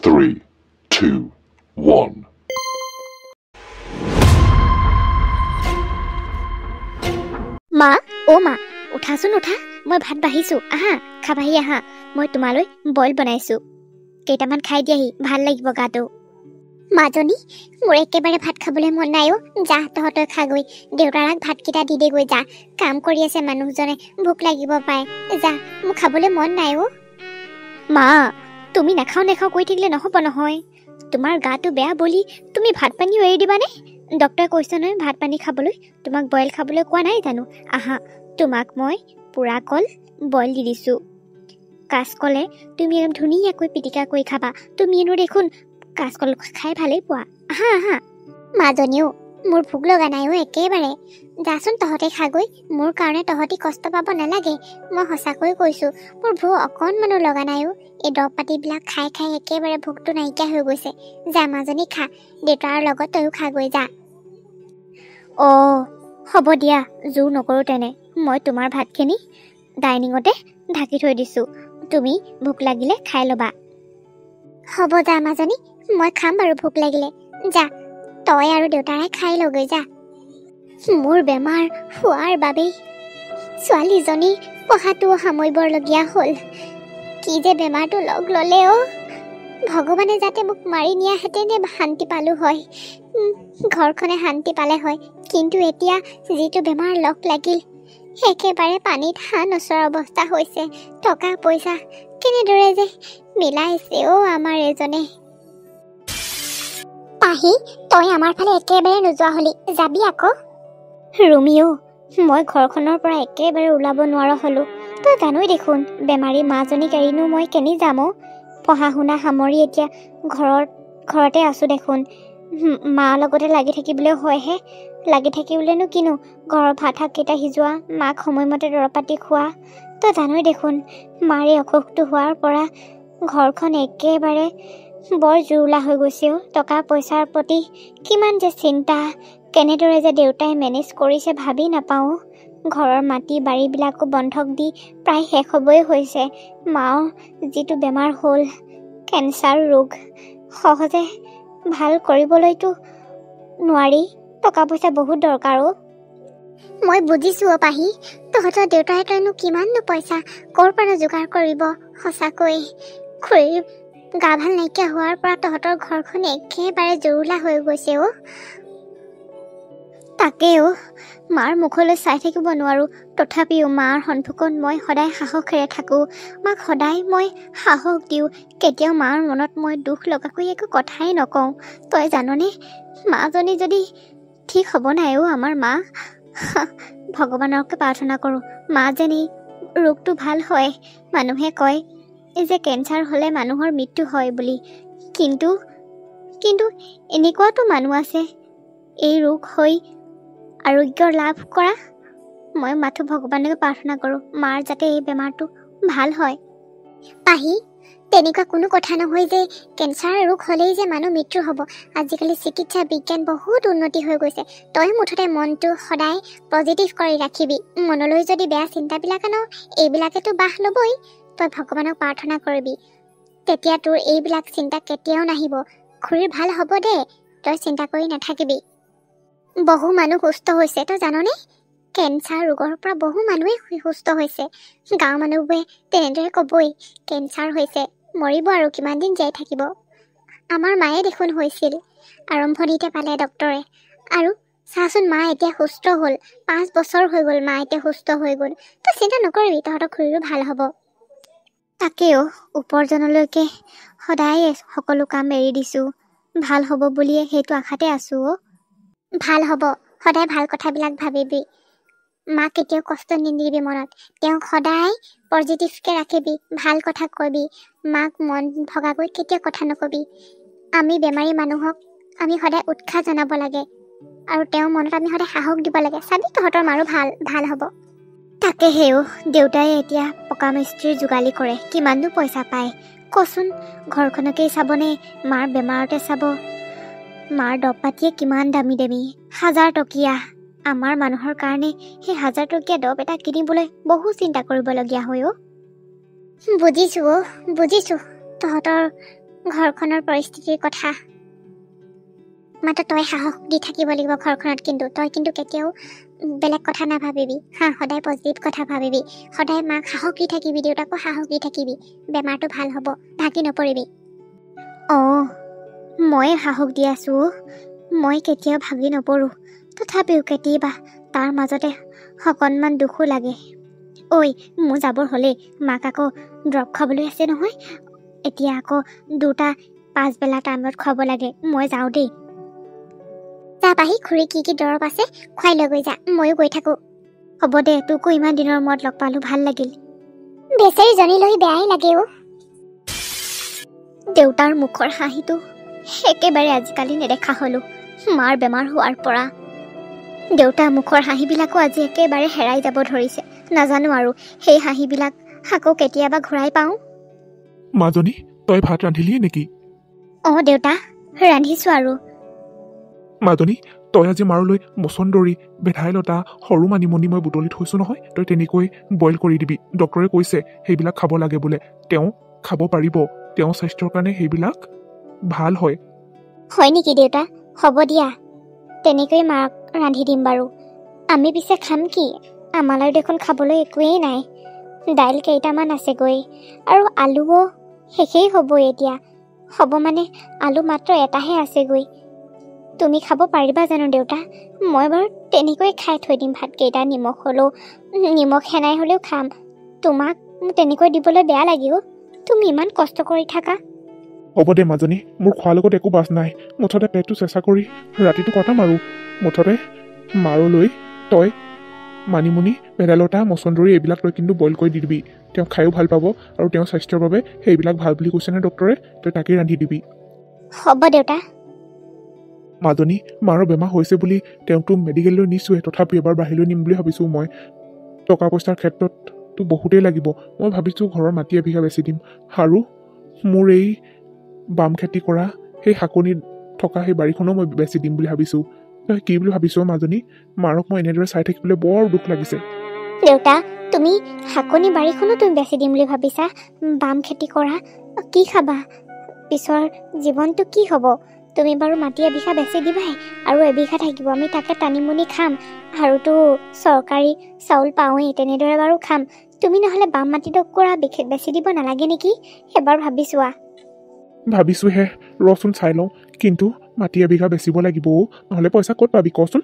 3, 2, 1. মা উঠাচোন উঠা মই ভাত বাঢ়িছো আহা খাবাহি আহা মই তোমালৈ বইল বনাইছো কেইটামান খাই দিয়াহি ভাল লাগিব গাটো মাজনী মোৰ একেবাৰে ভাত খাবলৈ মন নাই যা তহঁতই খাগৈ দেউতাৰাক ভাতকেইটা দি দেগৈ যা কাম কৰি আছে মানুহজনে ভোক লাগিব পায় যা মোৰ খাবলৈ মন নাই মা তুমি নাখাও কৈ থাকিলে নহ'ব নহয় তোমাৰ গাটো বেয়া বুলি তুমি ভাত পানী এৰি দিবানে ডক্টৰে কৈছে নহয় ভাত পানী খাবলৈ তোমাক বইল খাবলৈ কোৱা নাই জানো আহা তোমাক মই পুৰা কল বইল দি দিছো কাঁচকলে তুমি একদম ধুনীয়াকৈ পিটিকা কৰি খাবা তুমি এনো দেখোন কাঁচকল খাই ভালেই পোৱা আহা আহা মাজনীও মোৰ ভোক লগা নাই একেবাৰে যাচোন তহঁতে খাগৈ মোৰ কাৰণে তহঁতি কষ্ট পাব নালাগে মই সঁচাকৈ কৈছো মোৰ ভোক অকণমানো লগা নাই এই দৰৱ পাতিবিলাক খাই খাই একেবাৰে ভোকটো নাইকিয়া হৈ গৈছে যা মাজনী খা দেউতাৰ লগত তয়ো খাগৈ যা হ'ব দিয়া জোৰ নকৰোঁ তেনে মই তোমাৰ ভাতখিনি ডাইনিঙতে ঢাকি থৈ দিছোঁ তুমি ভোক লাগিলে খাই ল'বা হ'ব যা মাজনী মই খাম বাৰু ভোক লাগিলে যা তই আৰু দেউতাৰে খাই লগৈ যা মোৰ বেমাৰ হোৱাৰ বাবেই ছোৱালীজনী পঢ়াটো সামৰিবলগীয়া হ'ল কি যে বেমাৰটো লগ ল'লে ভগৱানে যাতে মোক মাৰি নিয়াহেঁতেনে শান্তি পালোঁ হয় ঘৰখনে শান্তি পালে হয় কিন্তু এতিয়া যিটো বেমাৰ লগ লাগিল একেবাৰে পানীত হাঁহ নচৰা অৱস্থা হৈছে টকা পইচা কেনেদৰে যে মিলাইছে আমাৰ এজনে পাহি তই আমাৰ ফালে একেবাৰে নোযোৱা হলি যাবি আকৌ ৰুমিও মই ঘৰখনৰ পৰা একেবাৰে ওলাব নোৱাৰা হ'লোঁ তই জানোই দেখোন বেমাৰী মাজনীক এৰিনো মই কেনি যাম পঢ়া শুনা সামৰি এতিয়া ঘৰতে আছোঁ দেখোন মাৰ লগতে লাগি থাকিবলৈ হয়হে লাগি থাকিবলৈনো কিনো ঘৰৰ ভাত শাককেইটা সিজোৱা মাক সময়মতে দৰৱ পাতি খোৱা তই জানোই দেখোন মাৰ এই অসুখটো হোৱাৰ পৰা ঘৰখন একেবাৰে বৰ জুৰুলা হৈ গৈছে টকা পইচাৰ প্ৰতি কিমান যে চিন্তা কেনেদৰে যে দেউতাই মেনেজ কৰিছে ভাবি নাপাওঁ ঘৰৰ মাটি বাৰীবিলাকো বন্ধক দি প্ৰায় শেষ হ'বই হৈছে মাৰ যিটো বেমাৰ হ'ল কেঞ্চাৰ ৰোগ সহজে ভাল কৰিবলৈতো নোৱাৰি টকা পইচা বহুত দৰকাৰ মই বুজিছোঁ পাহি তহঁতৰ দেউতাহঁতৰনো কিমাননো পইচা ক'ৰ পৰা যোগাৰ কৰিব সঁচাকৈ খুৰীৰ গা ভাল নাইকিয়া হোৱাৰ পৰা তহঁতৰ ঘৰখন একেবাৰে জুৰুলা হৈ গৈছে তাকেও মাৰ মুখলৈ চাই থাকিব নোৱাৰোঁ তথাপিও মাৰ সন্মুখত মই সদায় সাহসেৰে থাকোঁ মাক সদায় মই সাহস দিওঁ কেতিয়াও মাৰ মনত মই দুখ লগাকৈ একো কথাই নকওঁ তই জাননে মাজনী যদি ঠিক হ'ব নাই আমাৰ মা ভগৱানকে প্ৰাৰ্থনা কৰোঁ মা যেন এই ৰোগটো ভাল হয় মানুহে কয় যে কেঞ্চাৰ হ'লে মানুহৰ মৃত্যু হয় বুলি কিন্তু এনেকুৱাতো মানুহ আছে এই ৰোগ হৈ আৰোগ্য লাভ কৰা মই মাথো ভগৱানকে প্ৰাৰ্থনা কৰোঁ মাৰ যাতে এই বেমাৰটো ভাল হয় পাহি তেনেকুৱা কোনো কথা নহয় যে কেঞ্চাৰ ৰোগ হ'লেই যে মানুহ মৃত্যু হ'ব আজিকালি চিকিৎসা বিজ্ঞান বহুত উন্নতি হৈ গৈছে তই মুঠতে মনটো সদায় পজিটিভ কৰি ৰাখিবি মনলৈ যদি বেয়া চিন্তাবিলাক আন এইবিলাকেতো বাস ল'বই তই ভগৱানক প্ৰাৰ্থনা কৰিবি তেতিয়া তোৰ এইবিলাক চিন্তা কেতিয়াও নাহিব খুৰীৰ ভাল হ'ব দে তই চিন্তা কৰি নাথাকিবি বহু মানুহ সুস্থ হৈছে তই জাননে কেঞ্চাৰ ৰোগৰ পৰা বহু মানুহে সুস্থ হৈছে গাঁৱৰ মানুহবোৰে তেনেদৰে ক'বই কেঞ্চাৰ হৈছে মৰিব আৰু কিমান দিন জীয়াই থাকিব আমাৰ মায়ে দেখোন হৈছিল আৰম্ভণিতে পালে ডক্তৰে আৰু চাচোন মা এতিয়া সুস্থ হ'ল 5 বছৰ হৈ গ'ল মা এতিয়া সুস্থ হৈ গ'ল তই চিন্তা নকৰিবি তহঁতৰ খুৰীৰো ভাল হ'ব তাকেও উপাৰ্জনলৈকে সদায় সকলো কাম এৰি দিছোঁ ভাল হ'ব বুলিয়ে সেইটো আশাতে আছোঁ ভাল হ'ব সদায় ভাল কথাবিলাক ভাবিবি মাক কেতিয়াও কষ্ট নিদিবি মনত তেওঁক সদায় পজিটিভকৈ ৰাখিবি ভাল কথা কবি মাক মন ভগাকৈ কেতিয়াও কথা নকবি আমি বেমাৰী মানুহক আমি সদায় উৎসাহ জনাব লাগে আৰু তেওঁৰ মনত আমি সদায় সাহস দিব লাগে চাবি তহঁতৰ মাৰো ভাল হ'ব তাকেহেও দেউতাই এতিয়া পকা মিস্ত্ৰীৰ যোগালী কৰে কিমাননো পইচা পায় কচোন ঘৰখনকেই চাবনে মাৰ বেমাৰতে চাব মাৰ দৰৱ পাতিয়ে কিমান দামী 1000 টকীয়া আমাৰ মানুহৰ কাৰণে সেই 1000 টকীয়া দৰৱ এটা কিনিবলৈ বহু চিন্তা কৰিবলগীয়া হয় বুজিছোঁ তহঁতৰ ঘৰখনৰ পৰিস্থিতিৰ কথা মাত্ৰ তই সাহস দি থাকিব লাগিব ঘৰখনত কিন্তু তই কিন্তু কেতিয়াও বেলেগ কথা নাভাবিবি হা সদায় পজিটিভ কথা ভাবিবি সদায় মাক সাহস দি থাকিবি দেউতাকো সাহস দি থাকিবি বেমাৰটো ভাল হ'ব ভাগি নপৰিবি অঁ মই সাহস দি আছোঁ মই কেতিয়াও ভাগি নপৰোঁ তথাপিও কেতিয়াবা তাৰ মাজতে অকণমান দুখো লাগে ঐ মোৰ যাবৰ হ'লেই মাক আকৌ ড্ৰপ খাবলৈ আছে নহয় এতিয়া আকৌ 2টা 5 বেলা টাইমত খুৱাব লাগে মই যাওঁ দেই যা পাহি খুৰী কি দৰৱ আছে খুৱাই লৈ গৈ যা ময়ো গৈ থাকোঁ হ'ব দে তোকো ইমান দিনৰ মূৰত লগ পালোঁ ভাল লাগিল বেচেৰীজনী লৈ বেয়াই লাগে অ' দেউতাৰ মুখৰ হাঁহিটো একেবাৰে আজিকালি নেদেখা হ'লোঁ মাৰ বেমাৰ হোৱাৰ পৰা দেউতাৰ মুখৰ হাঁহিবিলাকো আজি একেবাৰে হেৰাই যাব ধৰিছে নাজানো আৰু সেই হাঁহিবিলাক আকৌ কেতিয়াবা ঘূৰাই পাওঁ মাজনী তই ভাত ৰান্ধিলিয়ে নেকি অঁ দেউতা ৰান্ধিছোঁ আৰু মাজনী তই আজি মাৰলৈ মচন্দৰী ভেদাইলতা সৰু মানিমুনি মই বুটলি থৈছোঁ নহয় তই তেনেকৈ বইল কৰি দিবি ডক্টৰে কৈছে সেইবিলাক খাব লাগে বোলে তেওঁ খাব পাৰিব তেওঁৰ স্বাস্থ্যৰ কাৰণে সেইবিলাক ভাল হয় নেকি দেউতা হ'ব দিয়া তেনেকৈ মাক ৰান্ধি দিম বাৰু আমি পিছে খাম কি আমালৈ দেখোন খাবলৈ একোৱেই নাই দাইল কেইটামান আছেগৈ আৰু আলুও শেষেই হ'বই এতিয়া হ'ব মানে আলু মাত্ৰ এটাহে আছেগৈ তুমি খাব পাৰিবা জানো দেউতা মই বাৰু তেনেকৈ খাই থৈ দিম ভাতকেইটা নিমখ সেনাই হ'লেও খাম তোমাক তেনেকৈ দিবলৈ বেয়া লাগিব তুমি ইমান কষ্ট কৰি থাকা হ'ব দে মাজনী মোৰ খোৱাৰ লগত একো বাছ নাই মুঠতে পেটটো চেঁচা কৰি ৰাতিটো কটাম আৰু মুঠতে মাৰলৈ তই মানিমুনি ভেদাইলতা মচন্দৰী এইবিলাক তই কিন্তু বইল কৰি দি দিবি তেওঁ খায়ো ভাল পাব আৰু তেওঁৰ স্বাস্থ্যৰ বাবে সেইবিলাক ভাল বুলি কৈছে নে ডক্টৰে তই তাকেই ৰান্ধি দিবি হ'ব দেউতা মাজনী মাৰৰ বেমাৰ হৈছে বুলি তেওঁকতো মেডিকেললৈ নিছোঁহে তথাপি এবাৰ বাহিৰলৈ নিম বুলি ভাবিছোঁ মই টকা পইচাৰ ক্ষেত্ৰততো বহুতেই লাগিব মই ভাবিছোঁ ঘৰৰ মাটি এবিঘা বেচি দিম আৰু মোৰ এই বাম খেতি কৰা সেই শাকনি থকা সেই বাৰীখনো মই বেচি দিম বুলি ভাবিছোঁ তই কি বুলি ভাবিছোঁ মাজনী মাৰক মই এনেদৰে চাই থাকিবলৈ বৰ দুখ লাগিছে দেউতা তুমি শাকনি বাৰীখনো তুমি বেচি দিম বুলি ভাবিছা বাম খেতি কৰা কি খাবা পিছৰ জীৱনটো কি হ'ব তুমি বাৰু মাটি এবিঘা বেচি দিবাই আৰু এবিঘা থাকিব আমি তাকে টানিমুনি খাম আৰুতো চৰকাৰী চাউল পাওঁৱেই তেনেদৰে বাৰু খাম তুমি নহ'লে বাম মাটিডোখৰ বেচি দিব নালাগে নেকি এবাৰ ভাবিছোঁহে ৰচোন চাই লওঁ কিন্তু মাটি এবিঘা বেচিব লাগিব নহ'লে পইচা ক'ত পাবি কচোন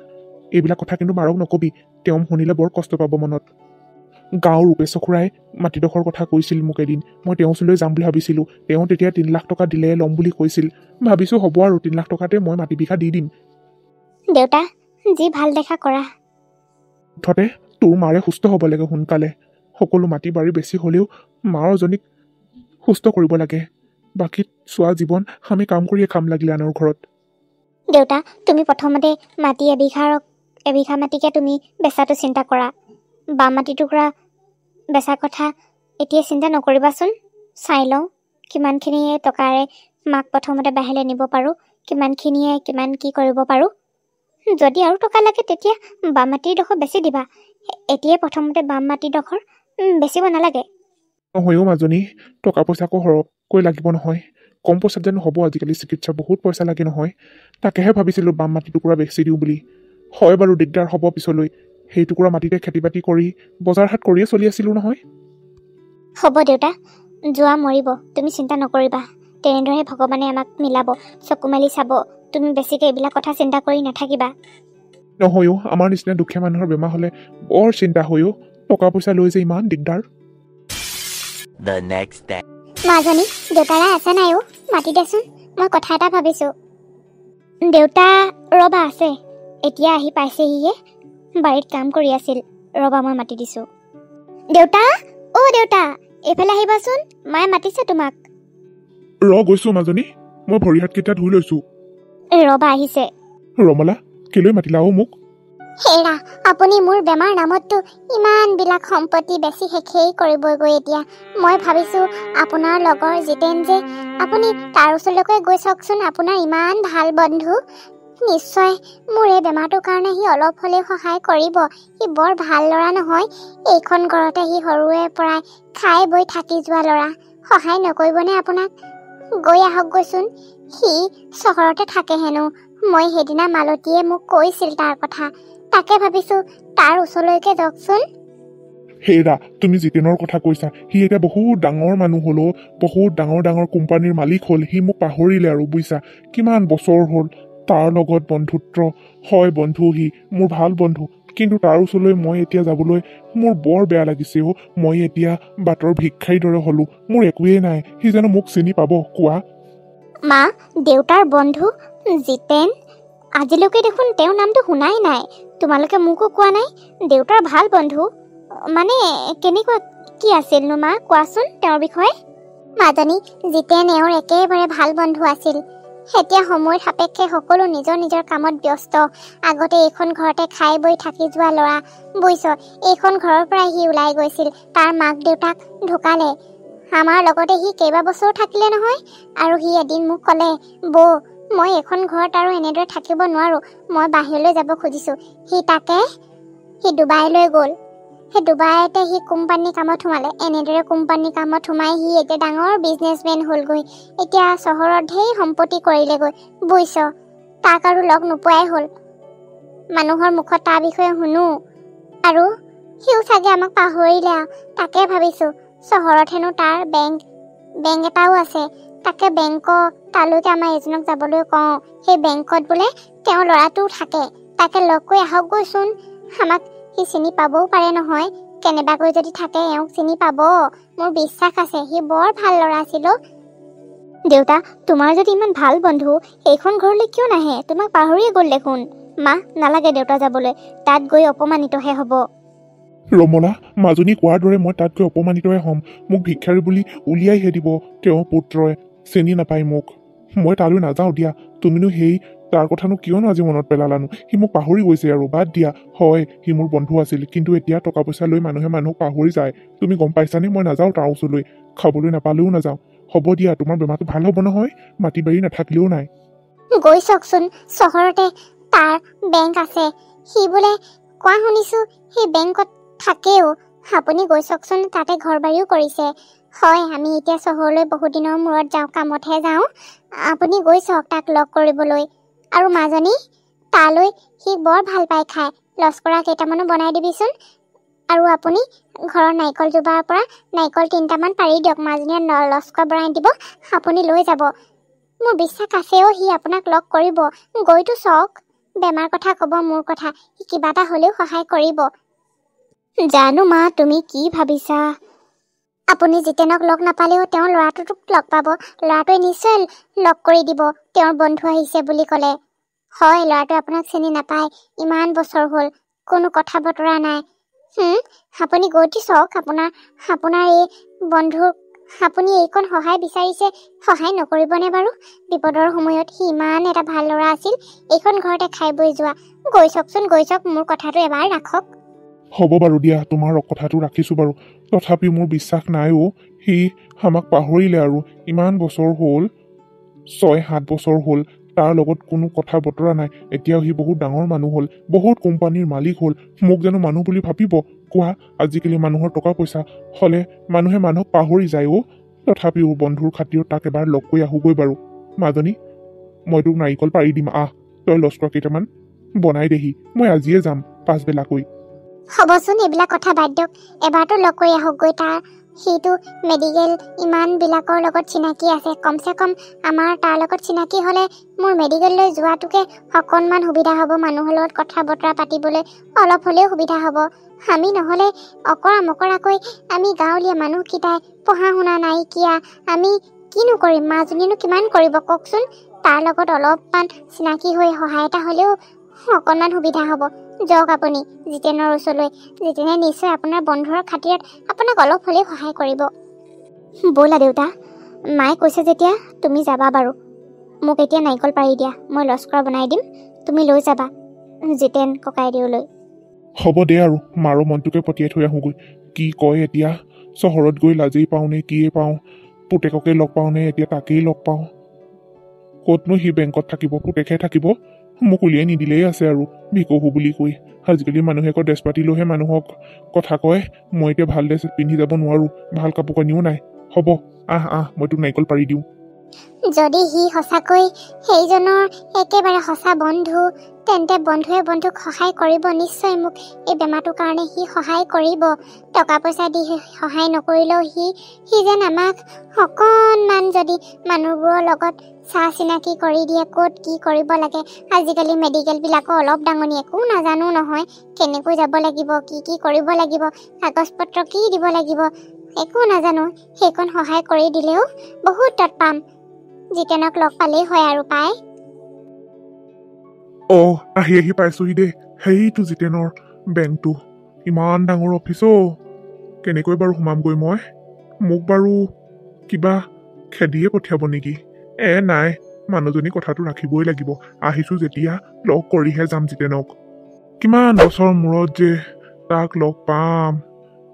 এইবিলাক কথা কিন্তু মাৰক নকবি তেওঁ শুনিলে বৰ কষ্ট পাব মনত গাঁৱৰ ৰূপেশ খুৰাই মাটিডোখৰ কথা কৈছিল মোক এদিন মই তেওঁৰ ওচৰলৈ যাম বুলি ভাবিছিলোঁ তেওঁ তেতিয়া 3 লাখ টকা দিলে ল'ম বুলি কৈছিল ভাবিছোঁ হ'ব আৰু 3 লাখ টকাতে মই মাটি বিঘা দি দিম দেউতা যি ভাল দেখা কৰা মুঠতে তোৰ মাৰে সুস্থ হ'ব লাগে সোনকালে সকলো মাটি বাৰী বেছি হ'লেও মাৰজনীক সুস্থ কৰিব লাগে বাকী চোৱা জীৱন আমি কাম কৰিয়ে খাম লাগিলে আনৰ ঘৰত দেউতা তুমি প্ৰথমতে মাটি এবিঘা মাটিকে তুমি বেচাটো চিন্তা কৰা বাম মাটি টুকুৰা বেচাৰ কথা এতিয়া চিন্তা নকৰিবাচোন চাই লওঁ কিমানখিনি টকাৰে মাক প্ৰথমতে বাহিৰলৈ নিব পাৰোঁ কিমানখিনিয়ে কিমান কি কৰিব পাৰোঁ যদি আৰু টকা লাগে তেতিয়া বাম মাটিডোখৰ বেচি দিবা এতিয়াই প্ৰথমতে বাম মাটিডোখৰ বেচিব নালাগে নহয়ও মাজনী টকা পইচা আকৌ সৰহকৈ লাগিব নহয় কম পইচাত জানো হ'ব আজিকালি চিকিৎসা বহুত পইচা লাগে নহয় তাকেহে ভাবিছিলোঁ বাম মাটি টুকুৰা বেচি দিওঁ বুলি হয় বাৰু দিগদাৰ হ'ব পিছলৈ সেই টুকুৰা মাটিতে খেতি বাতি কৰি বজাৰ হাট কৰিয়ে চলি আছিলোঁ নহয় হ'ব দেউতা যোৱা মৰিব তুমি চিন্তা নকৰিবা তেনেদৰে ভগৱানে আমাক মিলাব চকু মেলি চাব তুমি বেছিকৈ এইবিলাক কথা চিন্তা কৰি নাথাকিবা নহয়ও আমাৰ নিচিনা দুখীয়া মানুহৰ বেমাৰ হ'লে বৰ চিন্তা হয়ও টকা পইচা লৈ যে ইমান দিগদাৰ মাজনী দেউতাৰা আছে নাই অ' মাতি দেচোন মই কথা এটা ভাবিছোঁ দেউতা ৰবা আছে এতিয়া আহি পাইছেহিয়ে বাৰীত কাম কৰি আছিল ৰবা মই মাতি দিছোঁ দেউতা অ' দেউতা এইফালে আহিবাচোন মায়ে মাতিছে তোমাক গৈছোঁ মাজনী মই ভৰি হাতকেইটা ধুই লৈছোঁ ৰবা আহিছে ৰমলা কেলৈ মাতিলা মোক হেৰা আপুনি মোৰ বেমাৰ নামততো ইমানবিলাক সম্পত্তি বেছি শেষেই কৰিবগৈ এতিয়া মই ভাবিছোঁ আপোনাৰ লগৰ জিতেন যে আপুনি তাৰ ওচৰলৈকে গৈ চাওকচোন আপোনাৰ ইমান ভাল বন্ধু নিশ্চয় মোৰ এই বেমাৰটোৰ কাৰণে সি অলপ হ'লেও সহায় কৰিব সি বৰ ভাল ল'ৰা নহয় এইখন ঘৰতে সি সৰুৰে পৰাই খাই বৈ থাকি যোৱা ল'ৰা সহায় নকৰিবনে আপোনাক গৈ আহকগৈচোন। সি চহৰতে থাকে হেনো। মই সেইদিনা মালতীয়ে মোক কৈছিল তাৰ কথা। তাকে ভাবিছো তাৰ ওচৰলৈকে যাওকচোন। হেৰা, তুমি জিতেনৰ কথা কৈছা। সি এতিয়া বহুত ডাঙৰ মানুহ হ'ল, বহুত ডাঙৰ ডাঙৰ কোম্পানীৰ মালিক হ'ল। সি মোক পাহৰিলে আৰু বুজিছা। কিমান বছৰ হ'ল তাৰ লগত বন্ধুত্ব। হয় বন্ধু, সি মোৰ ভাল বন্ধু, কিন্তু তাৰ ওচৰলৈ মই এতিয়া যাবলৈ মোৰ বৰ বেয়া লাগিছে। মই এতিয়া বাটৰ ভিক্ষাৰীৰ দৰে হলো। মোৰ একোৱেই নাই। সি জানো মোক চিনি পাব কোৱা? মা, দেউতাৰ বন্ধু জিতেন? আজিলৈকে দেখোন তেওঁৰ নামটো শুনাই নাই। তোমালোকে মোকো কোৱা নাই। দেউতাৰ ভাল বন্ধু মানে কেনেকুৱা কি আছিলনো মা? কোৱাচোন তেওঁৰ বিষয়ে। মাজনী, জিতেন এওঁৰ একেবাৰে ভাল বন্ধু আছিল। এতিয়া সময়ৰ সাপেক্ষে সকলো নিজৰ নিজৰ কামত ব্যস্ত। আগতে এইখন ঘৰতে খাই বৈ থাকি যোৱা ল'ৰা, বুজিছ। এইখন ঘৰৰ পৰাই সি ওলাই গৈছিল। তাৰ মাক দেউতাক ঢুকালে। আমাৰ লগতে সি কেইবাবছৰো থাকিলে নহয়। আৰু সি এদিন মোক ক'লে, বৌ মই এইখন ঘৰত আৰু এনেদৰে থাকিব নোৱাৰো, মই বাহিৰলৈ যাব খুজিছো। সি ডুবাইলৈ গ'ল। সেই ডুবাইতে সি কোম্পানী কামত সোমালে। এনেদৰে কোম্পানী কামত সোমাই সি এতিয়া ডাঙৰ বিজনেছমেন হ'লগৈ। এতিয়া চহৰত ঢেৰ সম্পত্তি কৰিলেগৈ, বুজিছ। তাক আৰু লগ নোপোৱাই হ'ল। মানুহৰ মুখত তাৰ বিষয়ে শুনো। আৰু সিও চাগে আমাক পাহৰিলে। তাকে ভাবিছো চহৰত হেনো তাৰ বেংক এটাও আছে। তাকে তালৈকে আমাৰ এজনক যাবলৈ কওঁ। সেই বেংকত বোলে তেওঁৰ ল'ৰাটোও থাকে। তাকে লগ কৰি আহকগৈচোন। আমাক সি চিনি পাবও পাৰে নহয়। কেনেবাকৈ যদি থাকে এওঁক চিনি পাব। মোৰ বিশ্বাস আছে, সি বৰ ভাল ল'ৰা আছিল। দেউতা, তোমাৰ যদি ইমান ভাল বন্ধু এইখন ঘৰলৈ কিয় নাহে? তোমাক পাহৰিয়ে গ'ল দেখোন। মা, নালাগে দেউতা যাবলৈ। তাত গৈ অপমানিতহে হ'ব। ৰমলা, মাজনী কোৱাৰ দৰে মই তাত গৈ অপমানিতহে হ'ম। মোক ভিক্ষাৰী বুলি উলিয়াইহে দিব তেওঁৰ পুত্ৰই। চিনি নাপায় মোক। মই তালৈ নাযাওঁ দিয়া। তুমিনো তাৰ কথানো কিয়নো আজি মনত পেলালানো? সি মোক পাহৰি গৈছে আৰু বাদ দিয়া। হয়, সি মোৰ বন্ধু আছিল, কিন্তু এতিয়া টকা পইচা লৈ মানুহে মানুহক পাহৰি যায়। তুমি গম পাইছানে? মই নাযাওঁ তাৰ ওচৰলৈ। খাবলৈ নাপালেও নাযাওঁ। হ'ব দিয়া, তোমাৰ বেমাৰটো ভাল হ'ব নহয়। মাটি বাৰী নাথাকিলেও নাই। গৈ চাওকচোন, চহৰতে তাৰ বেংক আছে। সি বোলে কোৱা শুনিছো সেই বেংকত থাকেও। আপুনি গৈ চাওকচোন, তাতে ঘৰ বাৰীও কৰিছে। হয়, আমি এতিয়া চহৰলৈ বহুত দিনৰ মূৰত যাওঁ, কামতহে যাওঁ। আপুনি গৈ চাওক তাক লগ কৰিবলৈ। আৰু মাজনী, তালৈ সি বৰ ভাল পায় খাই। লস্কৰা কেইটামানো বনাই দিবিচোন। আৰু আপুনি ঘৰৰ নাৰিকল জোপাৰ পৰা নাৰিকল 3টামান পাৰি দিয়ক। মাজনীয়ে লস্কৰা বনাই দিব, আপুনি লৈ যাব। মোৰ বিশ্বাস আছেও সি আপোনাক লগ কৰিব। গৈতো চাওক। বেমাৰ কথা ক'ব, মোৰ কথা। সি কিবা এটা হ'লেও সহায় কৰিব। জানো মা, তুমি কি ভাবিছা? আপুনি জিতেনক লগ নাপালেও তেওঁৰ ল'ৰাটোক লগ পাব। ল'ৰাটোৱে নিশ্চয় লগ কৰি দিব, তেওঁৰ বন্ধু আহিছে বুলি ক'লে। হয়, ল'ৰাটোৱে আপোনাক চিনি নাপায়। ইমান বছৰ হ'ল, কোনো কথা বতৰা নাই। আপুনি গৈতো চাওক। আপোনাৰ এই বন্ধুক আপুনি এইকণ সহায় বিচাৰিছে, সহায় নকৰিবনে বাৰু? বিপদৰ সময়ত সি ইমান এটা ভাল ল'ৰা আছিল। এইখন ঘৰতে খাই বৈ যোৱা। গৈ চাওকচোন, গৈ চাওক। মোৰ কথাটো এবাৰ ৰাখক। হ'ব বাৰু দিয়া, তোমাৰ কথাটো ৰাখিছো বাৰু। তথাপিও মোৰ বিশ্বাস নাইও। সি আমাক পাহৰিলে আৰু। ইমান বছৰ হ'ল, 6-7 বছৰ হ'ল তাৰ লগত কোনো কথা বতৰা নাই। এতিয়াও সি বহুত ডাঙৰ মানুহ হ'ল, বহুত কোম্পানীৰ মালিক হ'ল। মোক জানো মানুহ বুলি ভাবিব কোৱা? আজিকালি মানুহৰ টকা পইচা হ'লে মানুহে মানুহক পাহৰি যায়। তথাপিও বন্ধুৰ খাতিৰত তাক এবাৰ লগ কৰি আহোগৈ বাৰু। মাজনী, মই তোক নাৰিকল পাৰি দিম, তই লস্কৰা কেইটামান বনাই দেহি। মই আজিয়ে যাম পাছবেলাকৈ। হ'বচোন, এইবিলাক কথা বাদ দিয়ক। এবাৰতো লগ কৰি আহকগৈ। সিটো মেডিকেল ইমানবিলাকৰ লগত চিনাকি আছে। কমচে কম আমাৰ তাৰ লগত চিনাকি হ'লে মোৰ মেডিকেললৈ যোৱাটোকে অকণমান সুবিধা হ'ব। মানুহৰ লগত কথা বতৰা পাতিবলৈ অলপ হ'লেও সুবিধা হ'ব। আমি নহ'লে অকৰা মকৰাকৈ আমি গাঁৱলীয়া মানুহকেইটাই পঢ়া শুনা নাইকিয়া, আমি কিনো কৰিম? মাজনীয়েনো কিমান কৰিব কওকচোন? তাৰ লগত অলপমান চিনাকি হৈ সহায় এটা হ'লেও অকণমান সুবিধা হ'ব। যাওক আপুনি জিতেনৰ ওচৰলৈ। জিতেনে নিশ্চয় আপোনাৰ বন্ধুৰ খাতিৰত আপোনাক অলপ হ'লেও সহায় কৰিব। ব'লা দেউতা, মায়ে কৈছে যেতিয়া তুমি যাবা বাৰু। মোক এতিয়া নাৰিকল পাৰি দিয়া, মই লস্কৰা বনাই দিম। তুমি লৈ যাবা জিতেন ককাইদেউলৈ। হ'ব দে আৰু, মাৰো মনটোকে পঠিয়াই থৈ আহোঁগৈ। কি কয় এতিয়া? চহৰত গৈ লাজেই পাওঁ নে কিয়ে পাওঁ? পুতেককে লগ পাওঁ নে এতিয়া তাকেই লগ পাওঁ? ক'তনো সি বেংকত থাকিব? পুতেকহে থাকিব। মোক উলিয়াই নিদিলেই আছে আৰু, ভিকহু বুলি কৈ। আজিকালি মানুহে আকৌ ড্ৰেছ পাতি লৈহে মানুহক কথা কয়। মই এতিয়া ভাল ড্ৰেছ পিন্ধি যাব নোৱাৰো, ভাল কাপোৰ কানিও নাই। হ'ব, মই তোক নাৰিকল পাৰি দিওঁ। যদি সি সঁচাকৈ সেইজনৰ একেবাৰে সঁচা বন্ধু তেন্তে বন্ধুৱে বন্ধুক সহায় কৰিব নিশ্চয় মোক এই বেমাৰটোৰ কাৰণে সি সহায় কৰিব টকা পইচা দি সহায় নকৰিলেও সি যেন আমাক অকণমান যদি মানুহবোৰৰ লগত চাহ চিনাকি কৰি দিয়ে ক'ত কি কৰিব লাগে আজিকালি মেডিকেলবিলাকো অলপ ডাঙনি একো নাজানো নহয় কেনেকৈ যাব লাগিব কি কৰিব লাগিব কাগজ পত্ৰ কি দিব লাগিব একো নাজানো সেইখন সহায় কৰি দিলেও বহুত তৎ পাম জিতেনক লগ পালেই হয় আৰু পাই আহি পাইছোহি দে সেইটো জিতেনৰ বেংকটো ইমান ডাঙৰ অফিচ কেনেকৈ বাৰু সোমামগৈ মই মোক বাৰু কিবা খেদিয়ে পঠিয়াব নেকি নাই মানুহজনী কথাটো ৰাখিবই লাগিব আহিছোঁ যেতিয়া লগ কৰিহে যাম জিতেনক কিমান বছৰ মূৰত যে তাক লগ পাম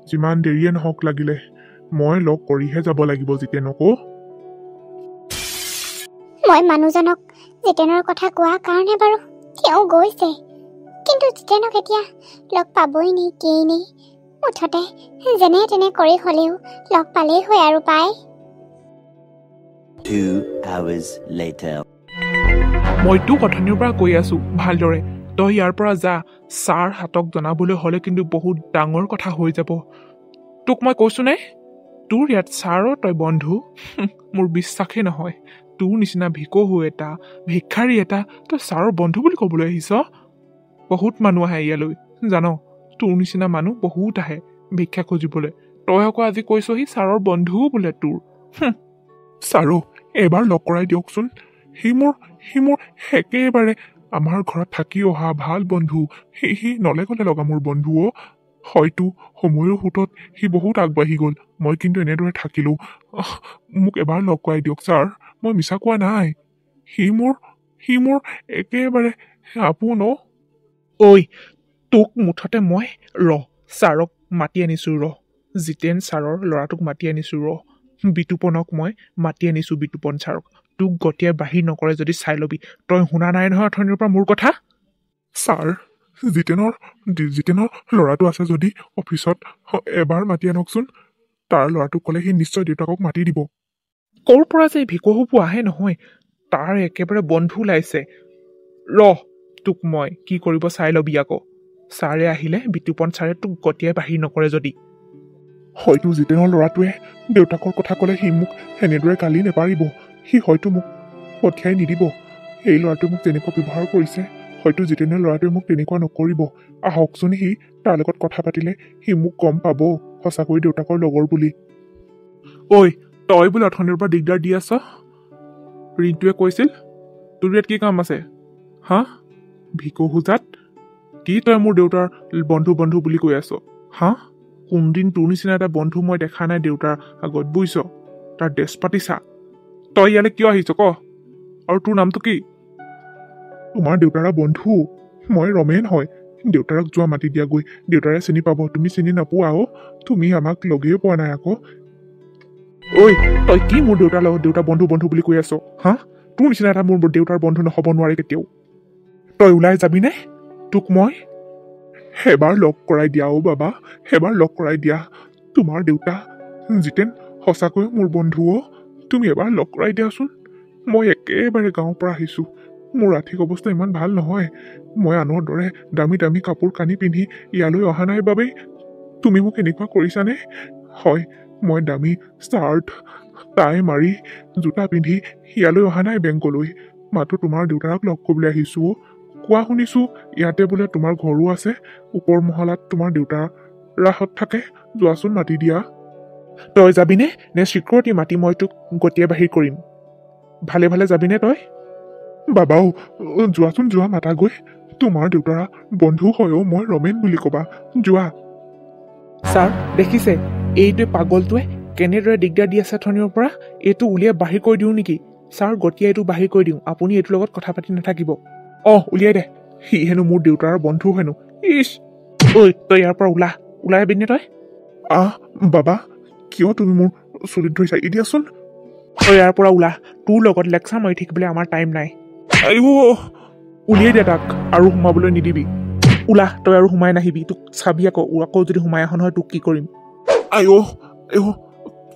যিমান দেৰিয়ে নহওক লাগিলে মই লগ কৰিহে যাব লাগিব জিতেনকো মই মানুহজনক জিতেনৰ কথা কোৱা কাৰণে বাৰু তেওঁ গৈছে কিন্তু জিতেনক এতিয়া লগ পাবই নি কি নি মুঠতে যেনে তেনে কৰি হ'লেও লগ পালেই হয় আৰু পাই 2 hours later মইতো কথানিৰ পৰা কৈ আছো ভালদৰে তই ইয়াৰ পৰা যা ছাৰ হাতক জনাবলৈ হ'লে কিন্তু বহুত ডাঙৰ কথা হৈ যাব তোক মই কৈছো নে তোৰ ইয়াত ছাৰৰ তই বন্ধু মোৰ বিশ্বাসেই নহয় তোৰ নিচিনা ভিকহু এটা ভিক্ষাৰী এটা তই ছাৰৰ বন্ধু বুলি ক'বলৈ আহিছ বহুত মানুহ আহে ইয়ালৈ জান তোৰ নিচিনা মানুহ বহুত আহে ভিক্ষা খুজিবলৈ তই আকৌ আজি কৈছহি ছাৰৰ বন্ধুও বোলে তোৰ ছাৰো এবাৰ লগ কৰাই দিয়কচোন সি মোৰ একেবাৰে আমাৰ ঘৰত থাকি অহা ভাল বন্ধু সি নলে গলে লগা মোৰ বন্ধুও হয়তো সময়ৰ সোঁতত সি বহুত আগবাঢ়ি গ'ল মই কিন্তু এনেদৰে থাকিলোঁ মোক এবাৰ লগ কৰাই দিয়ক ছাৰ মই মিছা কোৱা নাই সি মোৰ একেবাৰে আপোন ঐ তোক মুঠতে মই ছাৰক মাতি আনিছোঁ জিতেন ছাৰৰ ল'ৰাটোক মাতি আনিছোঁ বিতুপনক মই মাতি আনিছোঁ বিতুপন ছাৰক তোক গতিয়াই বাহিৰ নকৰে যদি চাই ল'বি তই শুনা নাই নহয় অথনিৰ পৰা মোৰ কথা ছাৰ জিতেনৰ ল'ৰাটো আছে যদি অফিচত এবাৰ মাতি আনকচোন তাৰ ল'ৰাটোক ক'লে সি নিশ্চয় দেউতাকক মাতি দিব ক'ৰ পৰা যে ভিকহুবোৰ আহে নহয় তাৰ একেবাৰে বন্ধু ওলাইছে তোক মই কি কৰিব চাই ল'বি আকৌ ছাৰে আহিলে বিতুপন ছাৰে তোক গতিয়াই বাহিৰ নকৰে যদি হয়তো জিতেনৰ ল'ৰাটোৱে দেউতাকৰ কথা ক'লে সি মোক সেনেদৰে গালি নেপাৰিব সি হয়তো মোক পঠিয়াই নিদিব এই ল'ৰাটোৱে মোক তেনেকুৱা ব্যৱহাৰ কৰিছে হয়তো জিতেনৰ ল'ৰাটোৱে মোক তেনেকুৱা নকৰিব আহকচোন সি তাৰ লগত কথা পাতিলে সি মোক গম পাব সঁচাকৈ দেউতাকৰ লগৰ বুলি ঐ তই বোলে অথনিৰ পৰা দিগদাৰ দি আছ ৰিণ্টুৱে কৈছিল তোৰ ইয়াত কি কাম আছে হা ভিকহুজাত কি তই মোৰ দেউতাৰ বন্ধু বুলি কৈ আছ হা কোনদিন তোৰ নিচিনা এটা বন্ধু মই দেখা নাই দেউতাৰ আগত বুজিছ তাৰ ড্ৰেছ পাতিছা তই ইয়ালৈ কিয় আহিছ ক আৰু তোৰ নামটো কি তোমাৰ দেউতাৰা বন্ধু মই ৰমেন হয় দেউতাৰক যোৱা মাতি দিয়াগৈ দেউতাৰে চিনি পাব তুমি চিনি নাপোৱা তুমি আমাক লগেই পোৱা নাই আকৌ ঐ তই কি মোৰ দেউতাৰ লগত দেউতা বন্ধু বুলি কৈ আছ হা তোৰ নিচিনা এটা মোৰ দেউতাৰ বন্ধু নহ'ব নোৱাৰে কেতিয়াও তই ওলাই যাবিনে তোক মই এবাৰ লগ কৰাই দিয়া বাবা এবাৰ লগ কৰাই দিয়া তোমাৰ দেউতা জিতেন সঁচাকৈ মোৰ বন্ধু তুমি এবাৰ লগ কৰাই দিয়াচোন মই একেবাৰে গাঁৱৰ পৰা আহিছোঁ মোৰ আৰ্থিক অৱস্থা ইমান ভাল নহয় মই আনৰ দৰে দামী দামী কাপোৰ কানি পিন্ধি ইয়ালৈ অহা নাই বাবেই তুমি মোক এনেকুৱা কৰিছানে হয় মই দামী চাৰ্ট টাই মাৰি জোতা পিন্ধি ইয়ালৈ অহা নাই বেংকলৈ মাত্ৰ তোমাৰ দেউতাৰক লগ কৰিবলৈ আহিছোঁ কোৱা শুনিছোঁ ইয়াতে বোলে তোমাৰ ঘৰো আছে ওপৰ মহলাত তোমাৰ দেউতাৰ ৰাহত থাকে যোৱাচোন মাতি দিয়া তই যাবিনে নে চিকিউৰিটি মাতি মই তোক গতিয়াই বাহিৰ কৰিম ভালে ভালে যাবিনে তই বাবাও যোৱাচোন যোৱা মাতা গৈ তোমাৰ দেউতাৰা বন্ধু হয় মই ৰমেন বুলি ক'বা যোৱা ছাৰ দেখিছে এইটোৱে পাগলটোৱে কেনেদৰে দিগদাৰ দি আছে অথনিৰ পৰা এইটো উলিয়াই বাহিৰ কৰি দিওঁ নেকি ছাৰ গতিয়াই এইটো বাহিৰ কৰি দিওঁ আপুনি এইটোৰ লগত কথা পাতি নাথাকিব উলিয়াই দে সি হেনো মোৰ দেউতাৰ বন্ধু হেনো ইচ ঐ তই ইয়াৰ পৰা ওলাই আহিবিনে তই বাবা কিয় তুমি মোৰ চুলিত ধৰিছা দিয়াচোন তই ইয়াৰ পৰা তোৰ লগত লেকচাৰ মাৰি থাকিবলৈ আমাৰ টাইম নাই উলিয়াই দে তাক আৰু সোমাবলৈ নিদিবি তই আৰু সোমাই নাহিবি তোক চাবি আকৌ যদি সোমাই আহ নহয় তোক কি কৰিম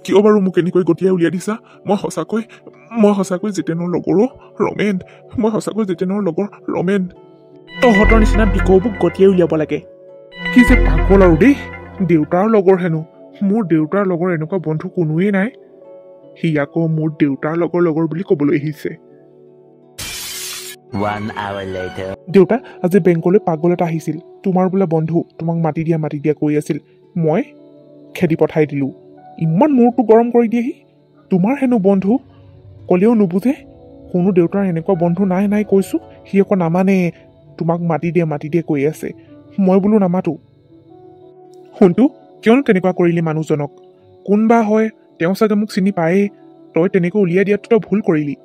কিয় বাৰু মোক এনেকৈ গতিয়াই উলিয়াই দিছা মই সঁচাকৈ জিতেনৰ লগৰো ৰমেন মই সঁচাকৈ জিতেনৰ লগৰ ৰমেন তহঁতৰ নিচিনা বিকৌবোক গতিয়াই উলিয়াব লাগে কি যে পাগল আৰু দেই দেউতাৰ লগৰ হেনো মোৰ দেউতাৰ লগৰ এনেকুৱা বন্ধু কোনোৱেই নাই সি আকৌ মোৰ দেউতাৰ লগৰ বুলি ক'বলৈ আহিছে 1 hour later. দেউতা আজি বেংকলৈ পাগল এটা আহিছিল তোমাৰ বোলে বন্ধু তোমাক মাতি দিয়া কৈ আছিল মই খেদি পঠাই দিলোঁ ইমান মূৰটো গৰম কৰি দিয়েহি তোমাৰ হেনো বন্ধু ক'লেও নুবুজে কোনো দেউতাৰ এনেকুৱা বন্ধু নাই কৈছোঁ সি আকৌ নামানে তোমাক মাতি দিয়ে কৈ আছে মই বোলো নামাতো শুনটো কিয়নো তেনেকুৱা কৰিলি মানুহজনক কোনবা হয় তেওঁ চাগে মোক চিনি পায়েই তই তেনেকৈ উলিয়াই দিয়াটো তই ভুল কৰিলি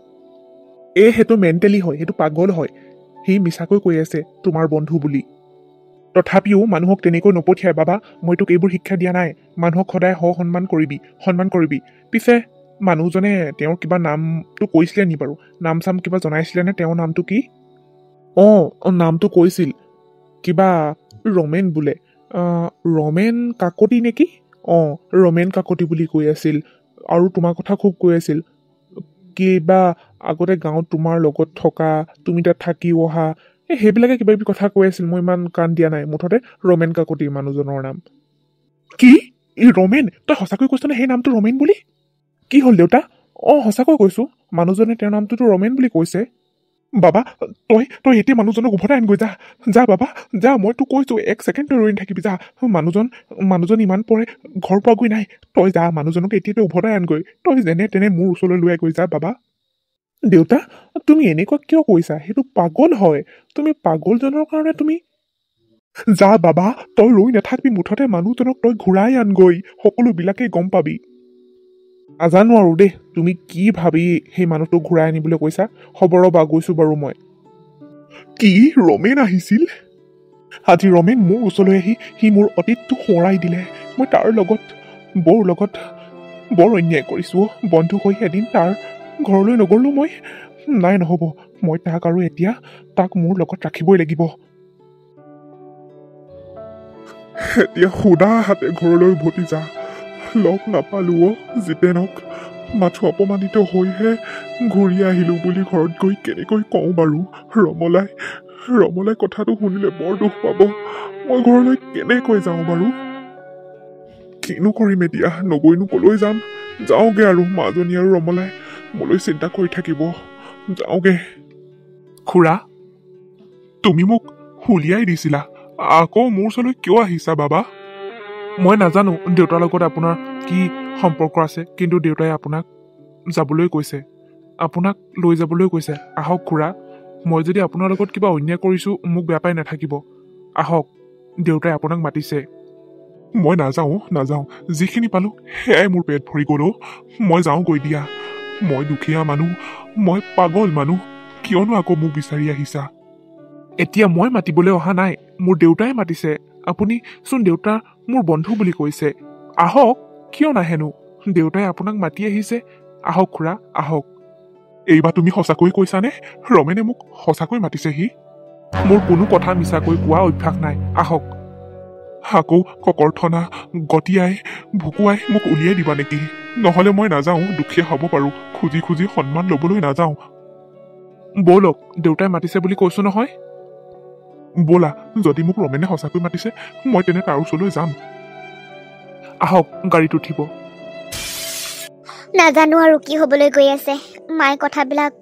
সেইটো মেণ্টেলি হয় সেইটো পাগল হয় সি মিছাকৈ কৈ আছে তোমাৰ বন্ধু বুলি তথাপিও মানুহক তেনেকৈ নপঠিয়াই বাবা মই তোক এইবোৰ শিক্ষা দিয়া নাই মানুহক সদায় সন্মান কৰিবি পিছে মানুহজনে তেওঁৰ কিবা নামটো কৈছিলে নি বাৰু নাম চাম কিবা জনাইছিলে নে তেওঁৰ নামটো কি নামটো কৈছিল কিবা ৰমেন বোলে ৰমেন কাকতি নেকি ৰমেন কাকতি বুলি কৈ আছিল আৰু তোমাৰ কথা খুব কৈ আছিল কিবা আগতে গাঁৱত তোমাৰ লগত থকা তুমি তাত থাকি অহা সেইবিলাকে কিবা কিবি কথা কৈ আছিল মই ইমান কাণ দিয়া নাই মুঠতে ৰমেন কাকতি মানুহজনৰ নাম কি এই ৰমেন তই সঁচাকৈ কৈছনে সেই নামটো ৰমেন বুলি কি হ'ল দেউতা সঁচাকৈ কৈছো মানুহজনে তেওঁৰ নামটোতো ৰমেন বুলি কৈছে বাবা তই এতিয়া মানুহজনক উভতাই আনগৈ যা বাবা যা মই তোক কৈছো 1 ছেকেণ্ড তই ৰৈ নাথাকিবি যা মানুহজন ইমান পৰে ঘৰ পোৱাগৈ নাই তই যা মানুহজনক এতিয়া উভতাই আনগৈ তই যেনে তেনে মোৰ ওচৰলৈ লৈ গৈ যা বাবা দেউতা তুমি এনেকুৱা কিয় কৈছা সেইটো পাগল হয় তুমি পাগলজনৰ কাৰণে তুমি যা বাবা তই ৰৈ নাথাকিবি মুঠতে মানুহজনক তই ঘূৰাই আনগৈ সকলোবিলাকেই গম পাবি নাজানো আৰু দেই তুমি কি ভাবি সেই মানুহটোক ঘূৰাই আনিবলৈ কৈছা হ'ব ৰ'বা গৈছো বাৰু মই কি ৰমেন আহিছিল আজি ৰমেন মোৰ ওচৰলৈ আহি সি মোৰ অতীতটো সোঁৱৰাই দিলে মই তাৰ লগত বৰ অন্যায় কৰিছোঁ বন্ধু হৈ এদিন তাৰ ঘৰলৈ নগ'লো মই নাই নহ'ব মই তাক আৰু এতিয়া তাক মোৰ লগত ৰাখিবই লাগিব এতিয়া সুদা হাতে ঘৰলৈ উভতি যা লগ নাপালো জিতেনক মাথো অপমানিত হৈহে ঘূৰি আহিলো বুলি ঘৰত গৈ কেনেকৈ কওঁ বাৰু ৰমলাই কথাটো শুনিলে বৰ দুখ পাব মই ঘৰলৈ কেনেকৈ যাওঁ বাৰু কিনো কৰিম এতিয়া নগৈনো কলৈ যাম যাওঁগে আৰু মাজনী আৰু ৰমলাই মোলৈ চিন্তা কৰি থাকিব যাওঁগে খুৰা তুমি মোক উলিয়াই দিছিলা আকৌ মোৰ ওচৰলৈ কিয় আহিছা বাবা মই নাজানো দেউতাৰ লগত আপোনাৰ কি সম্পৰ্ক আছে কিন্তু দেউতাই আপোনাক যাবলৈ কৈছে আপোনাক লৈ যাবলৈ কৈছে আহক খুৰা মই যদি আপোনাৰ লগত কিবা অন্যায় কৰিছোঁ মোক বেয়া পাই নাথাকিব আহক দেউতাই আপোনাক মাতিছে মই নাযাওঁ যিখিনি পালোঁ সেয়াই মোৰ পেট ভৰি গ'ল মই যাওঁ গৈ দিয়া মই দুখীয়া মানুহ মই পাগল মানুহ কিয়নো আকৌ মোক বিচাৰি আহিছা এতিয়া মই মাতিবলৈ অহা নাই মোৰ দেউতাই মাতিছে আপুনি চোন দেউতা মোৰ বন্ধু বুলি কৈছে আহক কিয় নাহেনো দেউতাই আপোনাক মাতি আহিছে আহক খুৰা আহক এইবাৰ তুমি সঁচাকৈ কৈছানে ৰমেনে মোক সঁচাকৈ মাতিছেহি মোৰ কোনো কথা মিছাকৈ কোৱা অভ্যাস নাই আহক আকৌ ককৰ্থনা গতিয়াই ভুকুৱাই মোক উলিয়াই দিবা নেকি নহ'লে মই নাযাওঁ দুখীয়া হ'ব পাৰোঁ খুজি সন্মান ল'বলৈ নাযাওঁ ব'লক দেউতাই মাতিছে বুলি কৈছো নহয় ব'লা যদি মোক ৰমেনে সঁচাকৈ মাতিছে মই তেনে তাৰ ওচৰলৈ যাম আহক গাড়ীত উঠিব নাজানো আৰু কি হ'বলৈ গৈ আছে মায়ে কথাবিলাক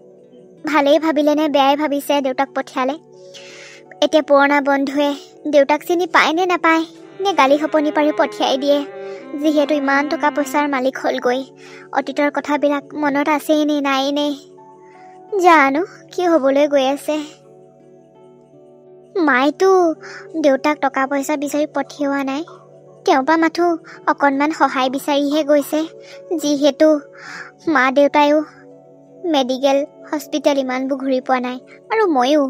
ভালেই ভাবিলে নে বেয়াই ভাবিছে দেউতাক পঠিয়ালে এতিয়া পুৰণা বন্ধুৱে দেউতাক চিনি পায় নে নাপায় নে গালি সপনি পাৰি পঠিয়াই দিয়ে যিহেতু ইমান টকা পইচাৰ মালিক হ'লগৈ অতীতৰ কথাবিলাক মনত আছেই নে নাই নে জানো কি হ'বলৈ গৈ আছে মায়েতো দেউতাক টকা পইচা বিচাৰি পঠিওৱা নাই তেওঁৰ পৰা মাথো অকণমান সহায় বিচাৰিহে গৈছে যিহেতু মা দেউতায়ো মেডিকেল হস্পিটেল ইমানবোৰ ঘূৰি পোৱা নাই আৰু ময়ো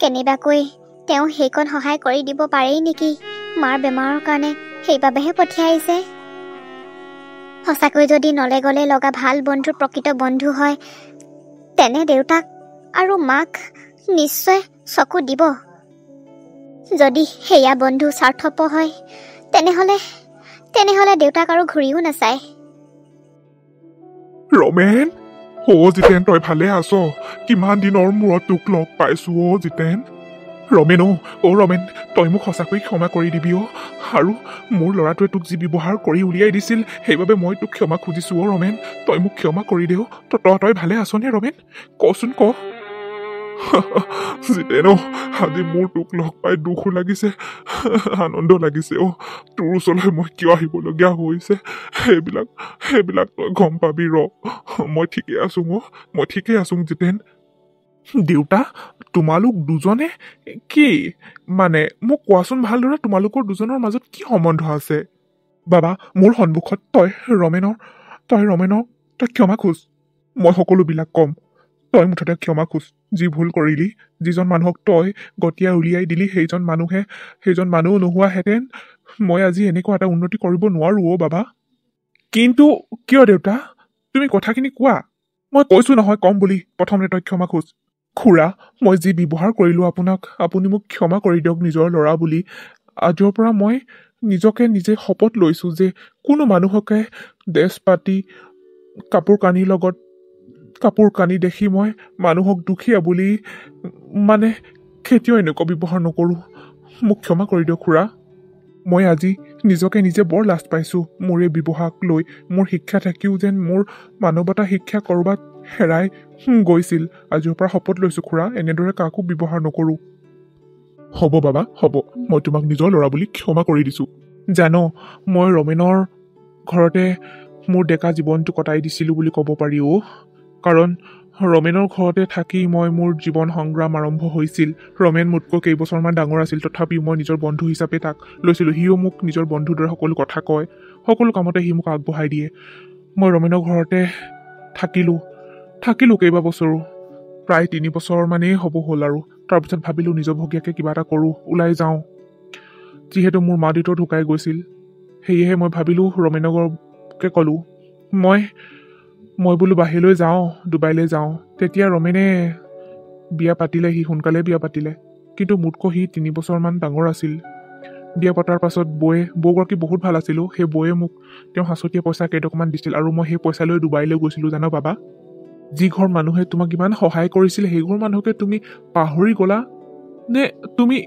কেনেবাকৈ তেওঁ সেইকণ সহায় কৰি দিব পাৰেই নেকি মাৰ বেমাৰৰ কাৰণে সেইবাবেহে পঠিয়াইছে সঁচাকৈ যদি নলে গলে লগা ভাল বন্ধু প্ৰকৃত বন্ধু হয় তেনে দেউতাক আৰু মাক নিশ্চয় চকু দিব যদি সেয়া বন্ধু স্বাৰ্থপৰ হয় তেনেহ'লে দেউতাক আৰু ঘূৰিও নাচায় ৰমেন জিতেন তই ভালে আছ কিমান দিনৰ মূৰত তোক লগ পাইছো জিতেন ৰমেন ৰমেন তই মোক সঁচাকৈ ক্ষমা কৰি দিবি আৰু মোৰ ল'ৰাটোৱে তোক যি ব্যৱহাৰ কৰি উলিয়াই দিছিল সেইবাবে মই তোক ক্ষমা খুজিছো ৰমেন তই মোক ক্ষমা কৰি দেও তই ভালে আছনে ৰমেন কচোন ক জিতেন আজি মোৰ তোক লগ পাই দুখো লাগিছে আনন্দ লাগিছে তোৰ ওচৰলৈ মই কিয় আহিবলগীয়া হৈছে সেইবিলাক তই গম পাবি মই ঠিকে আছো জিতেন দেউতা তোমালোক দুজনে কি মানে মোক কোৱাচোন ভালদৰে তোমালোকৰ দুজনৰ মাজত কি সম্বন্ধ আছে বাবা মোৰ সন্মুখত তই ৰমেনক ক্ষমা খোজ মই সকলোবিলাক কম তই মুঠতে ক্ষমা খোজ যি ভুল কৰিলি যিজন মানুহক তই গতিয়াই উলিয়াই দিলি সেইজন মানুহ নোহোৱাহেঁতেন মই আজি এনেকুৱা এটা উন্নতি কৰিব নোৱাৰো বাবা কিন্তু কিয় দেউতা তুমি কথাখিনি কোৱা মই কৈছো নহয় কম বুলি প্ৰথমতে তই ক্ষমা খোজ খুৰা মই যি ব্যৱহাৰ কৰিলো আপোনাক আপুনি মোক ক্ষমা কৰি দিয়ক নিজৰ ল'ৰা বুলি আজিৰ পৰা মই নিজকে নিজে শপত লৈছো যে কোনো মানুহকে ড্ৰেছ পাতি কাপোৰ কানি দেখি মই মানুহক দুখীয়া বুলি মানে কেতিয়াও এনেকুৱা ব্যৱহাৰ নকৰো মোক ক্ষমা কৰি দিয়ক খুৰা মই আজি নিজকে নিজে বৰ লাজ পাইছো মোৰ এই ব্যৱহাৰক লৈ মোৰ শিক্ষা থাকিও যেন মোৰ মানৱতা শিক্ষা কৰবাত হেৰাই গৈছিল আজিৰ পৰা শপত লৈছো খুৰা এনেদৰে কাকো ব্যৱহাৰ নকৰো হ'ব বাবা হ'ব মই তোমাক নিজৰ ল'ৰা বুলি ক্ষমা কৰি দিছো জানো মই ৰমেনৰ ঘৰতে মোৰ ডেকা জীৱনটো কটাই দিছিলো বুলি ক'ব পাৰি কাৰণ ৰমেনৰ ঘৰতে থাকি মই মোৰ জীৱন সংগ্ৰাম আৰম্ভ হৈছিল ৰমেন মোতকৈ কেইবছৰমান ডাঙৰ আছিল তথাপিও মই নিজৰ বন্ধু হিচাপে তাক লৈছিলোঁ সিও মোক নিজৰ বন্ধুৰ দৰে সকলো কথা কয় সকলো কামতে সি মোক আগবঢ়াই দিয়ে মই ৰমেনৰ ঘৰতে থাকিলোঁ কেইবাবছৰো প্ৰায় 3 বছৰমানেই হ'ব হ'ল আৰু তাৰপিছত ভাবিলোঁ নিজৰভগীয়াকৈ কিবা এটা কৰোঁ ওলাই যাওঁ যিহেতু মোৰ মা দেউতাও ঢুকাই গৈছিল সেয়েহে মই ভাবিলোঁ ৰমেনকে ক'লোঁ মই বোলো বাহিৰলৈ যাওঁ ডুবাইলৈ যাওঁ তেতিয়া ৰমেনে বিয়া পাতিলে সি সোনকালে বিয়া পাতিলে কিন্তু মোতকৈ সি 3 বছৰমান ডাঙৰ আছিল বিয়া পতাৰ পাছত বৌগৰাকী বহুত ভাল আছিলোঁ সেই বৌয়ে মোক তেওঁ সাঁচতীয়া পইচা কেইটকামান দিছিল আৰু মই সেই পইচা লৈ ডুবাইলৈ গৈছিলোঁ জানো বাবা যি ঘৰ মানুহে তোমাক ইমান সহায় কৰিছিল সেই ঘৰ মানুহকে তুমি পাহৰি গ'লা নে তুমি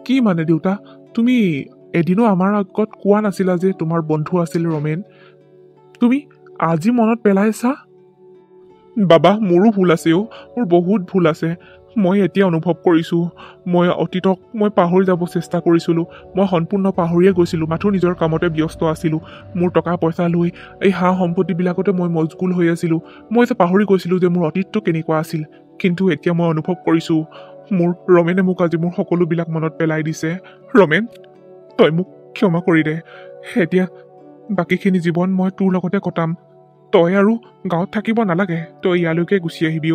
কি মানে দেউতা তুমি এদিনো আমাৰ আগত কোৱা নাছিলা যে তোমাৰ বন্ধু আছিল ৰমেন তুমি আজি মনত পেলাইছা বাবা মোৰো ভুল আছে মোৰ বহুত ভুল আছে মই এতিয়া অনুভৱ কৰিছোঁ মই অতীতক মই পাহৰি যাব চেষ্টা কৰিছিলোঁ মই সম্পূৰ্ণ পাহৰিয়ে গৈছিলোঁ মাথো নিজৰ কামতে ব্যস্ত আছিলোঁ মোৰ টকা পইচা লৈ এই সা সম্পত্তিবিলাকতে মই মজগুল হৈ আছিলোঁ মই যে পাহৰি গৈছিলোঁ যে মোৰ অতীতটো কেনেকুৱা আছিল কিন্তু এতিয়া মই অনুভৱ কৰিছোঁ মোৰ ৰমেনে মোক আজি মোৰ সকলোবিলাক মনত পেলাই দিছে ৰমেন তই মোক ক্ষমা কৰি দে এতিয়া বাকীখিনি জীৱন মই তোৰ লগতে কটাম তই আৰু গাঁৱত থাকিব নালাগে তই ইয়ালৈকে গুচি আহিবি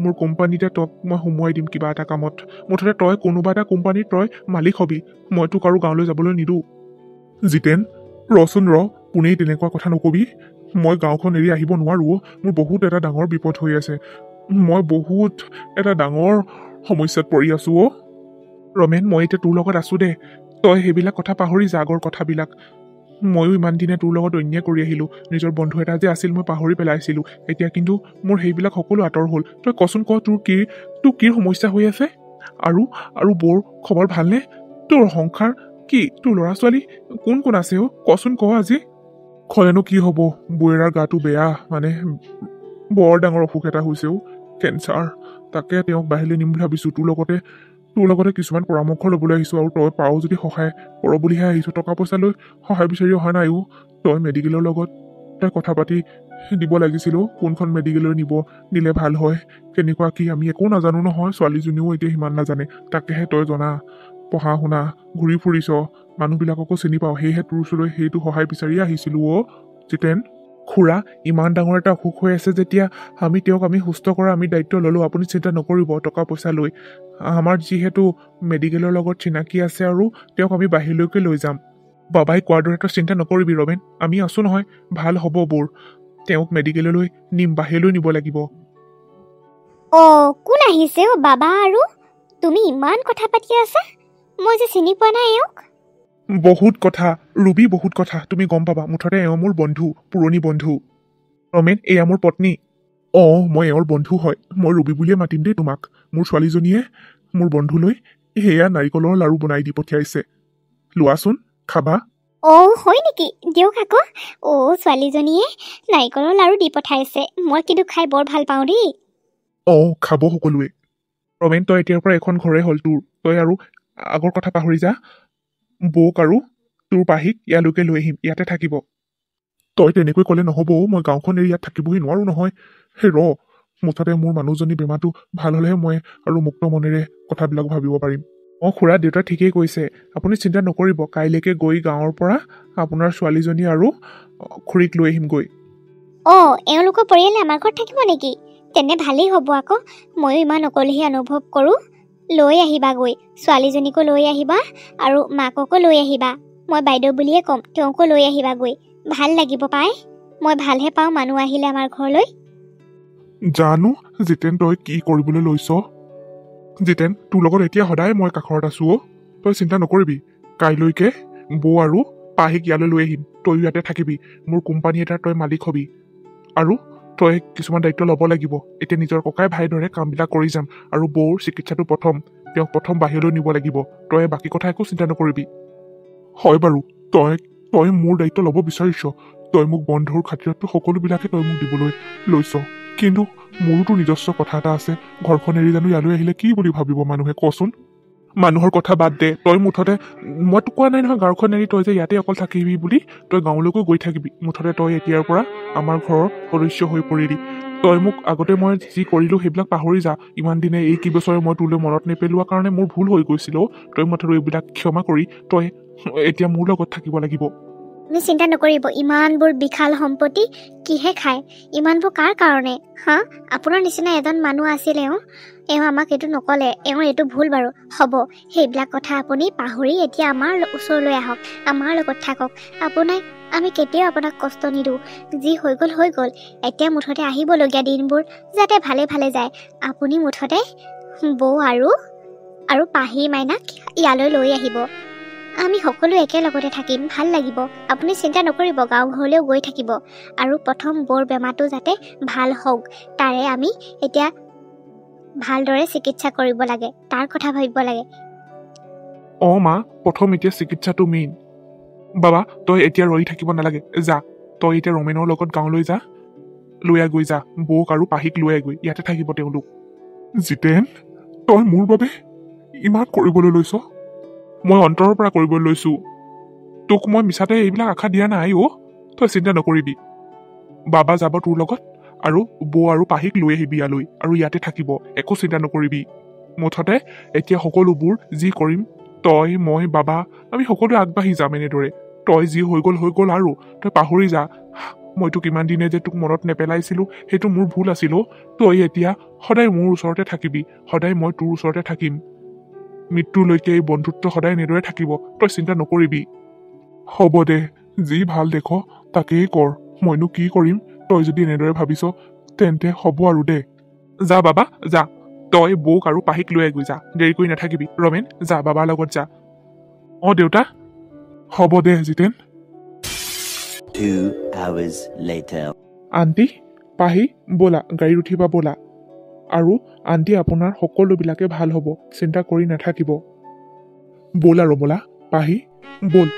মোৰ কোম্পানীতে তোক মই সোমোৱাই দিম কিবা এটা কামত মুঠতে তই কোনোবা এটা কোম্পানীত তই মালিক হবি মই তোক আৰু গাঁৱলৈ যাবলৈ নিদিওঁ জিতেন ৰচোন পোনেই তেনেকুৱা কথা নকবি মই গাঁওখন এৰি আহিব নোৱাৰো মোৰ বহুত এটা ডাঙৰ বিপদ হৈ আছে মই বহুত এটা ডাঙৰ সমস্যাত পৰি আছো ৰমেন মই এতিয়া তোৰ লগত আছো দে তই সেইবিলাক কথা পাহৰি যা আগৰ কথাবিলাক ময়ো ইমান দিনে তোৰ লগত অন্যায় কৰি আহিলোঁ নিজৰ বন্ধু এটা যে আছিল মই পাহৰি পেলাইছিলোঁ এতিয়া কিন্তু মোৰ সেইবিলাক সকলো আঁতৰ হ'ল তই কচোন ক তোৰ কি সমস্যা হৈ আছে আৰু বৰ খবৰ ভালনে তোৰ সংসাৰ কি তোৰ ল'ৰা ছোৱালী কোন আছে কচোন ক আজি খলেনো কি হ'ব বৌৰাৰ গাটো বেয়া মানে বৰ ডাঙৰ অসুখ এটা হৈছে কেঞ্চাৰ তাকে তেওঁক বাহিৰলৈ নিম বুলি ভাবিছোঁ তোৰ লগতে কিছুমান পৰামৰ্শ ল'বলৈ আহিছোঁ আৰু তই পাৰ যদি সহায় কৰ বুলিহে আহিছোঁ টকা পইচা লৈ সহায় বিচাৰি অহা নাই তই মেডিকেলৰ লগত তই কথা পাতি দিব লাগিছিল কোনখন মেডিকেললৈ নিলে ভাল হয় কেনেকুৱা কি আমি একো নাজানো নহয় ছোৱালীজনীও এতিয়া সিমান নাজানে তাকেহে তই জনা পঢ়া শুনা ঘূৰি ফুৰিছ মানুহবিলাককো চিনি পাওঁ সেয়েহে তোৰ ওচৰলৈ সেইটো সহায় বিচাৰিয়ে আহিছিলোঁ জিতেন খুৰা ইমান ডাঙৰ এটা অসুখ হৈ আছে যেতিয়া তেওঁক সুস্থ কৰা আমি দায়িত্ব ল'লোঁ আপুনি চিন্তা নকৰিব টকা পইচা লৈ আমাৰ যিহেতু মেডিকেলৰ লগত চিনাকি আছে আৰু তেওঁক আমি বাহিৰলৈকে লৈ যাম বাবাই কোৱাৰ দৰে তই চিন্তা নকৰিবি ৰমেন আমি আছোঁ নহয় ভাল হ'ব বোৰ তেওঁক মেডিকেললৈ বাহিৰলৈ নিব লাগিব কোন আহিছে বাবা আৰু তুমি ইমান কথা পাতি আছা মই যে চিনি পোৱা নাই এওঁক বহুত কথা ৰুবি বহুত কথা তুমি গম পাবা মুঠতে এওঁ মোৰ বন্ধু পুৰণি বন্ধু ৰমেন এয়া মোৰ পত্নী মই এওঁৰ বন্ধু হয় মই ৰুবি বুলিয়ে মাতিম দেই তোমাক মোৰ ছোৱালীজনীয়ে মোৰ বন্ধুলৈ সেয়া নাৰিকলৰ লাৰু বনাই দি পঠিয়াইছে লোৱাচোন খাবা হয় নেকি দিয়ক আকৌ ছোৱালীজনীয়ে নাৰিকলৰ লাৰু দি পঠাইছে মই কিন্তু খাই বৰ ভাল পাওঁ দেই খাব সকলোৱে ৰমেন তই এতিয়াৰ পৰা এখন ঘৰে হ'ল তোৰ তই আৰু আগৰ কথা পাহৰি যা বৌক আৰু তোৰ পাহিক ইয়ালৈকে লৈ আহিম ইয়াতে থাকিব তই তেনেকৈ ক'লে নহ'ব মই গাঁওখন এৰি ইয়াত থাকিবহি নোৱাৰো নহয় মুঠতে মোৰ মানুহজনী বেমাৰটো ভাল হ'লেহে মই আৰু মুক্ত মনেৰে কথাবিলাক ভাবিব পাৰিম খুৰা দেউতা ঠিকেই কৈছে আপুনি চিন্তা নকৰিব কাইলৈকে গৈ গাঁৱৰ পৰা আপোনাৰ ছোৱালীজনী আৰু খুৰীক লৈ আহিমগৈ এওঁলোকৰ পৰিয়ালে আমাৰ ঘৰত থাকিব নেকি তেনে ভালেই হ'ব আকৌ ময়ো ইমান অকলেহি অনুভৱ কৰোঁ লৈ আহিবাগৈ ছোৱালীজনীকো লৈ আহিবা আৰু মাককো লৈ আহিবা মই বাইদেউ বুলিয়ে ক'ম তেওঁকো লৈ আহিবাগৈ ভাল লাগিব পাই মই ভালহে পাওঁ মানুহ আহিলে আমাৰ ঘৰলৈ জানো জিতেন তই কি কৰিবলৈ লৈছ জিতেন তোৰ লগত এতিয়া সদায় মই কাষৰত আছো তই চিন্তা নকৰিবি কাইলৈকে বৌ আৰু পাহিক ইয়ালৈ লৈ আহিম তয়ো ইয়াতে থাকিবি মোৰ কোম্পানী এটাৰ তই মালিক হবি আৰু তই কিছুমান দায়িত্ব ল'ব লাগিব এতিয়া নিজৰ ককাই ভাইৰ দৰে কামবিলাক কৰি যাম আৰু বৌৰ চিকিৎসাটো তেওঁক প্ৰথম বাহিৰলৈ নিব লাগিব তই বাকী কথা একো চিন্তা নকৰিবি হয় বাৰু তই মোৰ দায়িত্ব ল'ব বিচাৰিছ তই মোক বন্ধুৰ খাতিৰততো সকলোবিলাকে তই মোক দিবলৈ লৈছ কিন্তু মোৰোতো নিজস্ব কথা এটা আছে ঘৰখন এৰি জানো ইয়ালৈ আহিলে কি বুলি ভাবিব মানুহে কচোন মানুহৰ কথা বাদ দে তই মুঠতে মই তোক কোৱা নাই নহয় গাঁওখন এৰি তই যে ইয়াতে অকল থাকিবি বুলি তই গাঁৱলৈকো গৈ থাকিবি মুঠতে তই এতিয়াৰ পৰা আমাৰ ঘৰৰ সদস্য হৈ পৰিলি তই মোক আগতে মই যি কৰিলোঁ সেইবিলাক পাহৰি যা ইমান দিনে এই কেইবছৰে মই তোলৈ মনত নেপেলোৱাৰ কাৰণে মোৰ ভুল হৈ গৈছিল তই মুঠতে এইবিলাক ক্ষমা কৰি তই এতিয়া মোৰ লগত থাকিব লাগিব আপুনি চিন্তা নকৰিব ইমানবোৰ বিশাল সম্পত্তি কিহে খায় ইমানবোৰ কাৰ কাৰণে আপোনাৰ নিচিনা এজন মানুহ আছিলে এওঁ আমাক এইটো নক'লে এওঁৰ এইটো ভুল বাৰু হ'ব সেইবিলাক কথা আপুনি পাহৰি এতিয়া আমাৰ ওচৰলৈ আহক আমাৰ লগত থাকক আমি কেতিয়াও আপোনাক কষ্ট নিদিওঁ যি হৈ গ'ল এতিয়া মুঠতে আহিবলগীয়া দিনবোৰ যাতে ভালে ভালে যায় আপুনি মুঠতে বৌ আৰু পাহি মাইনাক ইয়ালৈ লৈ আহিব আমি সকলো একেলগতে থাকিম ভাল লাগিব আপুনি চিন্তা নকৰিব গাঁও ঘৰলৈও গৈ থাকিব আৰু প্ৰথম বৌৰ বেমাৰটো যাতে ভাল হওক তাৰে আমি এতিয়া ভালদৰে চিকিৎসা কৰিব লাগে তাৰ কথা ভাবিব লাগে মা প্ৰথম এতিয়া চিকিৎসাটো মেইন বাবা তই এতিয়া ৰৈ থাকিব নালাগে যা তই এতিয়া ৰমেনৰ লগত গাঁৱলৈ যা লৈ গৈ যা বৌক আৰু পাহিক লৈ গৈ ইয়াতে থাকিব তেওঁলোক জিতেন তই মোৰ বাবে ইমান কৰিবলৈ লৈছ মই অন্তৰৰ পৰা কৰিবলৈ লৈছো তোক মই মিছাতে এইবিলাক আশা দিয়া নাই তই চিন্তা নকৰিবি বাবা যাব তোৰ লগত আৰু বৌ আৰু পাহিক লৈ আহিবি ইয়ালৈ আৰু ইয়াতে থাকিব একো চিন্তা নকৰিবি মুঠতে এতিয়া সকলোবোৰ যি কৰিম তই মই বাবা আমি সকলোৱে আগবাঢ়ি যাম এনেদৰে তই যি হৈ গ'ল আৰু তই পাহৰি যা মই তোক ইমান দিনে যে তোক মনত নেপেলাইছিলো সেইটো মোৰ ভুল আছিল তই এতিয়া সদায় মোৰ ওচৰতে থাকিবি সদায় মই তোৰ ওচৰতে থাকিম মৃত্যুলৈকে এই বন্ধুত্ব সদায় এনেদৰে থাকিব তই চিন্তা নকৰিবি হ'ব দে যি ভাল দেখ তাকেই কৰ মইনো কি কৰিম তই যদি এনেদৰে ভাবিছ তেন্তে হ'ব আৰু দে যা বাবা যা তই বৌক আৰু পাহিক লৈ গৈ যা দেৰি কৰি নাথাকিবি ৰমেন যা বাবাৰ লগত যা দেউতা হ'ব দে জিতেন 2 hours later আণ্টি পাহি ব'লা গাড়ীত উঠিবা ব'লা আৰু আণ্টি আপোনাৰ সকলোবিলাকে ভাল হ'ব চিন্তা কৰি নাথাকিব ব'লা ৰমলা পাহি ব'ল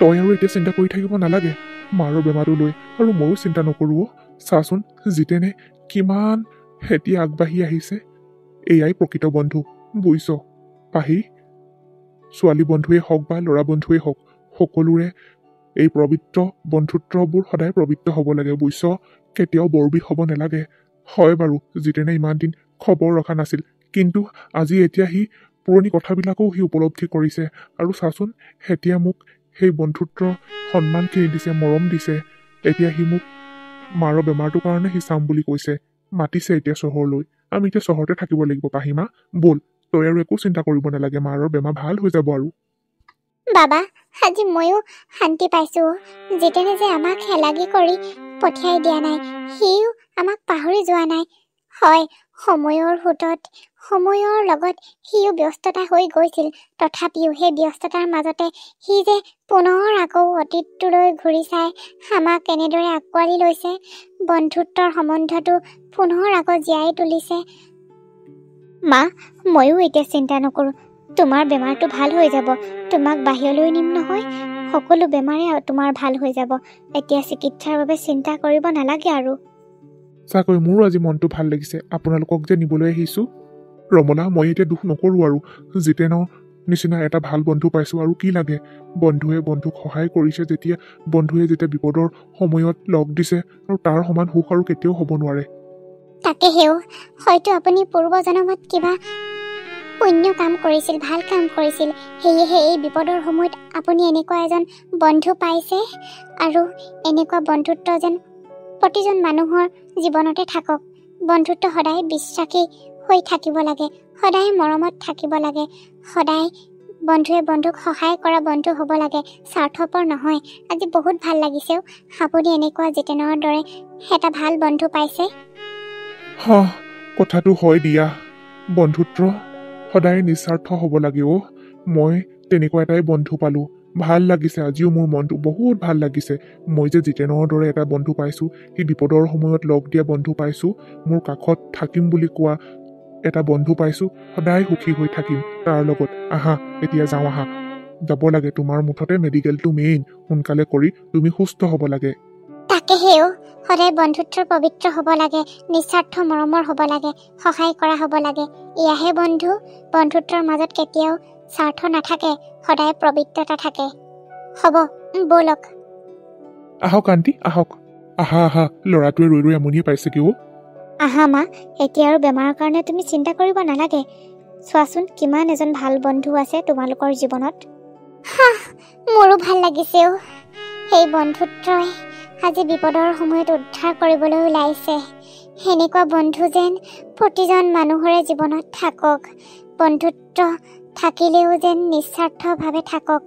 তই আৰু এতিয়া চিন্তা কৰি থাকিব নালাগে মাৰৰ বেমাৰটো লৈ আৰু ময়ো চিন্তা নকৰোঁ চাচোন জিতেনে কিমান এতিয়া আগবাঢ়ি আহিছে এয়াই প্ৰকৃত বন্ধু বুজিছ পাহি ছোৱালী বন্ধুৱেই হওক বা ল'ৰা বন্ধুৱেই হওক সকলোৰে এই পবিত্ৰ বন্ধুত্ববোৰ সদায় পবিত্ৰ হ'ব লাগে বুজিছ কেতিয়াও বৰবিধ হ'ব নালাগে হয় বাৰু জিতেনে ইমান দিন খবৰ ৰখা নাছিল কিন্তু আজি এতিয়া সি পুৰণি কথাবিলাকো সি উপলব্ধি কৰিছে আৰু চাচোন এতিয়া মোক সেই বন্ধুত্বৰ সন্মানখিনি দিছে মৰম দিছে এতিয়া সি মোক মাৰৰ বেমাৰটোৰ কাৰণে সি চাম বুলি কৈছে মাতিছে এতিয়া চহৰলৈ আমি এতিয়া চহৰতে থাকিব লাগিব পাহিমা ব'ল তই আৰু একো চিন্তা কৰিব নালাগে মাৰৰ বেমাৰ ভাল হৈ যাব আৰু বাবা আজি ময়ো শান্তি পাইছো জিতেনে যে আমাক হেলাগি কৰি পঠিয়াই দিয়া নাই সিও আমাক পাহৰি যোৱা নাই হয় সময়ৰ সোঁতত সময়ৰ লগত সিও ব্যস্ততা হৈ গৈছিল। তথাপিও সেই ব্যস্ততাৰ মাজতে সি যে পুনৰ আকৌ অতীতটোলৈ ঘূৰি চাই আমাক কেনেদৰে আঁকোৱালি লৈছে, বন্ধুত্বৰ সম্বন্ধটো পুনৰ আকৌ জীয়াই তুলিছে। মা, ময়ো এতিয়া চিন্তা নকৰোঁ। তোমাৰ বেমাৰটো ভাল হৈ যাব। তোমাক বাহিৰলৈ নিম নহয়। সকলো বেমাৰে তোমাৰ ভাল হৈ যাব। এতিয়া চিকিৎসাৰ বাবে চিন্তা কৰিব নালাগে আৰু। চাকৈ মোৰো আজি মনটো ভাল লাগিছে আপোনালোকক যে নিবলৈ আহিছোঁ। ৰমলা, মই এতিয়া দুখ নকৰোঁ আৰু জিতেনৰ নিচিনা এটা ভাল বন্ধু পাইছোঁ আৰু কি লাগে। বন্ধুৱে বন্ধুক সহায় কৰিছে যেতিয়া, বন্ধুৱে যেতিয়া বিপদৰ সময়ত লগ দিছে, আৰু তাৰ সমান সুখ আৰু কেতিয়াও হ'ব নোৱাৰে। তাকেহেও হয়তো আপুনি পূৰ্বজন্মত কিবা পুণ্য কাম কৰিছিল, ভাল কাম কৰিছিল। সেয়েহে এই বিপদৰ সময়ত আপুনি এনেকুৱা এজন বন্ধু পাইছে। আৰু এনেকুৱা বন্ধুত্ব যেন প্ৰতিজন মানুহৰ জীৱনতে থাকক। বন্ধুত্ব সদায় বিশ্বাসী হৈ থাকিব লাগে, সদায় মৰমত থাকিব লাগে, সদায় বন্ধুৱে বন্ধুক সহায় কৰা বন্ধু হ'ব লাগে, স্বাৰ্থপৰ নহয়। আজি বহুত ভাল লাগিছেও আপুনি এনেকুৱা জিতেনৰ দৰে এটা ভাল বন্ধু পাইছে। কথাটো হয় দিয়া, বন্ধুত্ব সদায় নিস্বাৰ্থ হ'ব লাগে। মই তেনেকুৱা এটাই বন্ধু পালোঁ। ভাল লাগিছে আজিও, মোৰ মনটো বহুত ভাল লাগিছে। মই যে জিতেনৰ দৰে এটা বন্ধু পাইছোঁ, সি বিপদৰ সময়ত লগ দিয়া বন্ধু পাইছোঁ, মোৰ কাষত থাকিম বুলি কোৱা এটা বন্ধু পাইছোঁ। সদায় সুখী হৈ থাকিম তাৰ লগত। আহা এতিয়া যাওঁ, আহা। যাব লাগে, তোমাৰ মুঠতে মেডিকেলটো মেইন। সোনকালে কৰি তুমি সুস্থ হ'ব লাগে। তাকেহেও সদায় বন্ধুত্বৰ পবিত্ৰ হ'ব লাগে, নিস্বাৰ্থ মৰমৰ হ'ব লাগে, সহায় কৰা হ'ব লাগে। এয়াহে বন্ধু। বন্ধুত্বৰ মাজত কেতিয়াও স্বাৰ্থ নাথাকে, সদায় পবিত্ৰতা থাকে। হ'ব, ব'লক। আহক আণ্টি, আহক। আহা আহা, ল'ৰাটোৱে ৰৈ ৰৈ আমনিয়ে পাইছেগৈ। আহা মা, এতিয়া আৰু বেমাৰৰ কাৰণে তুমি চিন্তা কৰিব নালাগে। চোৱাচোন কিমান এজন ভাল বন্ধু আছে তোমালোকৰ জীৱনত। মোৰো ভাল লাগিছে। সেই বন্ধুত্বই আজি বিপদৰ সময়ত উদ্ধাৰ কৰিবলৈ ওলাইছে। সেনেকুৱা বন্ধু যেন প্ৰতিজন মানুহৰে জীৱনত থাকক। বন্ধুত্ব থাকিলেও যেন নিস্বাৰ্থভাৱে থাকক।